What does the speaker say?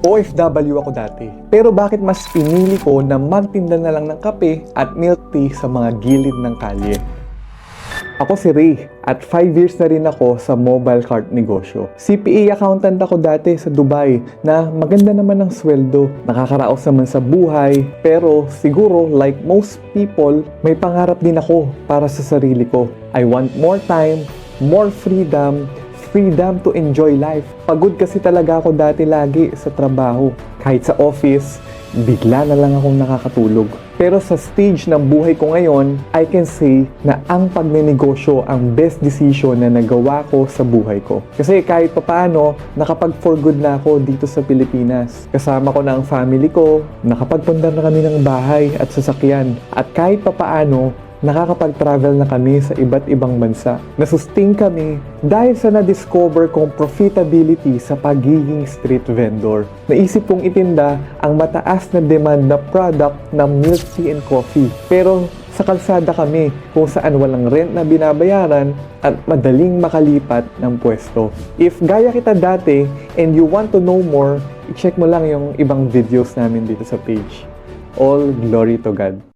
OFW ako dati. Pero bakit mas pinili ko na magtinda na lang ng kape at milk tea sa mga gilid ng kalye? Ako si Ray at 5 years na rin ako sa mobile cart negosyo. CPA accountant ako dati sa Dubai na maganda naman ang sweldo. Nakakaraos naman sa buhay, pero siguro like most people, may pangarap din ako para sa sarili ko. I want more time, more freedom to enjoy life. Pagod kasi talaga ako dati lagi sa trabaho. Kahit sa office, bigla na lang akong nakakatulog. Pero sa stage ng buhay ko ngayon, I can say na ang pagnenegosyo ang best decision na nagawa ko sa buhay ko. Kasi kahit papaano, nakapag-for good na ako dito sa Pilipinas. Kasama ko na ang family ko, nakapagpundar na kami ng bahay at sasakyan. At kahit papaano, nakakapag-travel na kami sa iba't ibang bansa. Nasustain kami dahil sa na-discover kong profitability sa pagiging street vendor. Naisip kong itinda ang mataas na demand na product ng milk tea and coffee. Pero sa kalsada kami kung saan walang rent na binabayaran at madaling makalipat ng pwesto. If gaya kita dati and you want to know more, i-check mo lang yung ibang videos namin dito sa page. All glory to God.